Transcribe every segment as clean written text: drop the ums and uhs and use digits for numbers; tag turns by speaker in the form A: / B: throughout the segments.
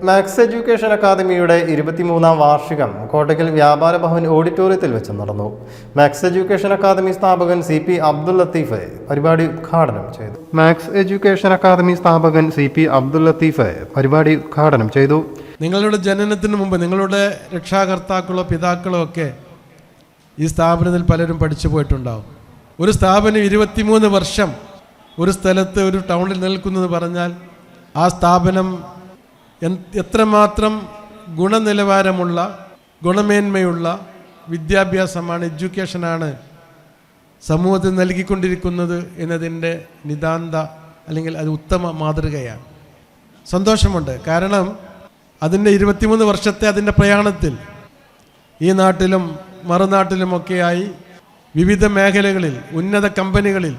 A: Max education അക്കാദമിയുടെ 23-ാം വാർഷികം കോട്ടയ്ക്കൽ വ്യാപാര ഭവൻ ഓഡിറ്റോറിയത്തിൽ വെച്ച് നടന്നു. മാക്സ് എഡ്യൂക്കേഷൻ അക്കാദമി സ്ഥാപകൻ CP അബ്ദുൽ ലത്തീഫ് പരിപാടി ഉദ്ഘാടനം ചെയ്തു. മാക്സ് എഡ്യൂക്കേഷൻ അക്കാദമി സ്ഥാപകൻ CP അബ്ദുൽ ലത്തീഫ് പരിപാടി ഉദ്ഘാടനം ചെയ്തു.
B: നിങ്ങളുടെ ജനനത്തിന് മുമ്പ് നിങ്ങളുടെ രക്ഷാകർത്താക്കളോ പിതാക്കളോ ഒക്കെ ഈ സ്ഥാപനത്തിൽ പലരും പഠിച്ചു പോയിട്ടുണ്ടാവും. ഒരു സ്ഥാപനം 23 വർഷം ഒരു സ്ഥലത്ത് ഒരു ടൗണിൽ നിൽക്കുന്നത് പറഞ്ഞാൽ ആ സ്ഥാപനം എത്രമാത്രം ഗുണനിലവാരമുള്ള ഗുണമേന്മയുള്ള വിദ്യാഭ്യാസമാണ്, എഡ്യൂക്കേഷനാണ് സമൂഹത്തിൽ നൽകിക്കൊണ്ടിരിക്കുന്നത് എന്നതിൻ്റെ നിതാന്ത അല്ലെങ്കിൽ അത് ഉത്തമ മാതൃകയാണ്. സന്തോഷമുണ്ട്. കാരണം അതിൻ്റെ 23 വർഷത്തെ അതിൻ്റെ പ്രയാണത്തിൽ ഈ നാട്ടിലും മറുനാട്ടിലുമൊക്കെയായി വിവിധ മേഖലകളിൽ ഉന്നത കമ്പനികളിൽ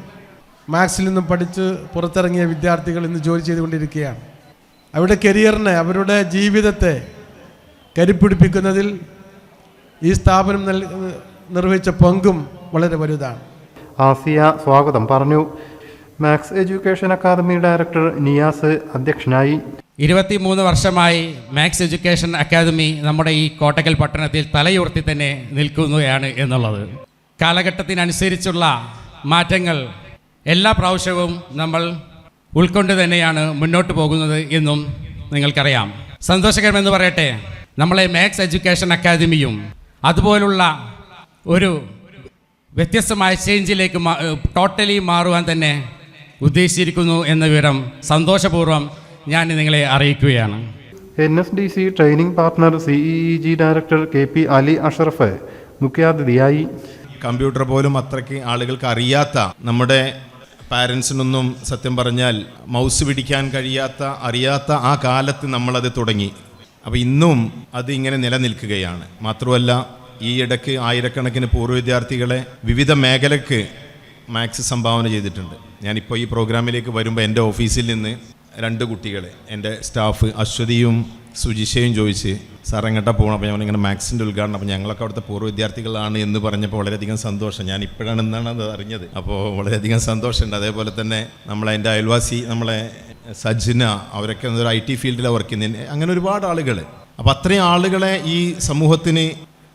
B: മാത്സിൽ നിന്നും പഠിച്ച് പുറത്തിറങ്ങിയ വിദ്യാർത്ഥികൾ ഇന്ന് ജോലി ചെയ്തുകൊണ്ടിരിക്കുകയാണ്. അവരുടെ കരിയറിനെ, അവരുടെ ജീവിതത്തെ കരുപ്പിടിപ്പിക്കുന്നതിൽ ഈ സ്ഥാപനം നിർവഹിച്ച പങ്കും വളരെ വലുതാണ്.
A: ആസിയ സ്വാഗതം പറഞ്ഞു. Max Education Academy director Niyas അധ്യക്ഷനായി.
C: 23 വർഷമായി മാക്സ് എഡ്യൂക്കേഷൻ അക്കാദമി നമ്മുടെ ഈ കോട്ടക്കൽ പട്ടണത്തിൽ തലയുയർത്തി തന്നെ നിൽക്കുകയാണ് എന്നുള്ളത്. കാലഘട്ടത്തിനനുസരിച്ചുള്ള മാറ്റങ്ങൾ എല്ലാ പ്രാവശ്യവും നമ്മൾ ഉൾക്കൊണ്ട് തന്നെയാണ് മുന്നോട്ട് പോകുന്നത് എന്നും നിങ്ങൾക്കറിയാം. സന്തോഷകരമെന്ന് പറയട്ടെ, നമ്മളെ മാക്സ് എഡ്യൂക്കേഷൻ അക്കാദമിയും അതുപോലുള്ള ഒരു വ്യത്യസ്തമായ ചേഞ്ചിലേക്ക് ടോട്ടലി മാറുവാൻ തന്നെ ഉദ്ദേശിച്ചിരിക്കുന്നു എന്ന വിവരം സന്തോഷപൂർവ്വം ഞാൻ നിങ്ങളെ അറിയിക്കുകയാണ്.
A: NSDC training partner CEEG director KP Ali Ashraf മുഖ്യാതിഥിയായി.
D: കമ്പ്യൂട്ടർ പോലും അത്രയ്ക്ക് ആളുകൾക്ക് അറിയാത്ത, നമ്മുടെ പാരൻസിനൊന്നും സത്യം പറഞ്ഞാൽ മൗസ് പിടിക്കാൻ അറിയാത്ത ആ കാലത്ത് നമ്മളത് തുടങ്ങി. അപ്പോൾ ഇന്നും അത് ഇങ്ങനെ നിലനിൽക്കുകയാണ്. മാത്രമല്ല, ഈ ഇടയ്ക്ക് ആയിരക്കണക്കിന് പൂർവ്വ വിദ്യാർത്ഥികളെ വിവിധ മേഖലയ്ക്ക് മാത്സ് സംഭാവന ചെയ്തിട്ടുണ്ട്. ഞാനിപ്പോൾ ഈ പ്രോഗ്രാമിലേക്ക് വരുമ്പോൾ എൻ്റെ ഓഫീസിൽ നിന്ന് 2 കുട്ടികളെ, എൻ്റെ സ്റ്റാഫ് അശ്വതിയും സുജിഷയും ചോദിച്ച് സാർ എങ്ങോട്ടാ പോകണം. അപ്പോൾ ഞാനിങ്ങനെ മാത്സിൻ്റെ ഉദ്ഘാടനം, അപ്പോൾ ഞങ്ങളൊക്കെ അവിടുത്തെ പൂർവ്വ വിദ്യാർത്ഥികളാണ് എന്ന് പറഞ്ഞപ്പോൾ വളരെയധികം സന്തോഷം. ഞാൻ ഇപ്പോഴാണെന്നാണ് അത് അറിഞ്ഞത്. അപ്പോൾ വളരെയധികം സന്തോഷമുണ്ട്. അതേപോലെ തന്നെ എൻ്റെ അയൽവാസി നമ്മളെ സജ്ന, അവരൊക്കെ ഒരു IT ഫീൽഡിലാണ് വർക്ക് ചെയ്യുന്നത്. അങ്ങനെ ഒരുപാട് ആളുകൾ. അപ്പോൾ അത്രയും ആളുകളെ ഈ സമൂഹത്തിന്,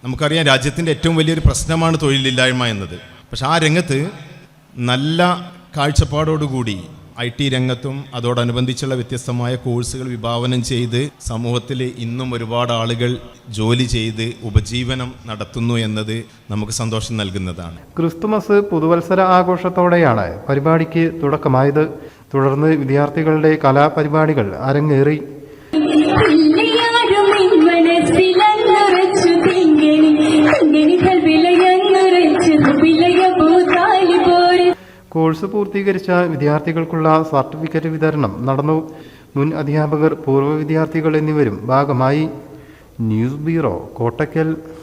D: നമുക്കറിയാം രാജ്യത്തിൻ്റെ ഏറ്റവും വലിയൊരു പ്രശ്നമാണ് തൊഴിലില്ലായ്മ എന്നത്. പക്ഷെ ആ രംഗത്ത് നല്ല കാഴ്ചപ്പാടോടുകൂടി IT രംഗത്തും അതോടനുബന്ധിച്ചുള്ള വ്യത്യസ്തമായ കോഴ്സുകൾ വിഭാവനം ചെയ്ത് സമൂഹത്തിൽ ഇന്നും ഒരുപാട് ആളുകൾ ജോലി ചെയ്ത് ഉപജീവനം നടത്തുന്നു എന്നത് നമുക്ക് സന്തോഷം നൽകുന്നതാണ്.
A: ക്രിസ്തുമസ് പുതുവത്സര ആഘോഷത്തോടെയാണ് പരിപാടിക്ക് തുടക്കമായത്. തുടർന്ന് വിദ്യാർത്ഥികളുടെ കലാപരിപാടികൾ അരങ്ങേറി. കോഴ്സ് പൂർത്തീകരിച്ച വിദ്യാർത്ഥികൾക്കുള്ള സർട്ടിഫിക്കറ്റ് വിതരണം നടന്നു. മുൻ അധ്യാപകർ, പൂർവ്വ വിദ്യാർത്ഥികൾ എന്നിവരും ഭാഗമായി. News bureau, Kottakkal.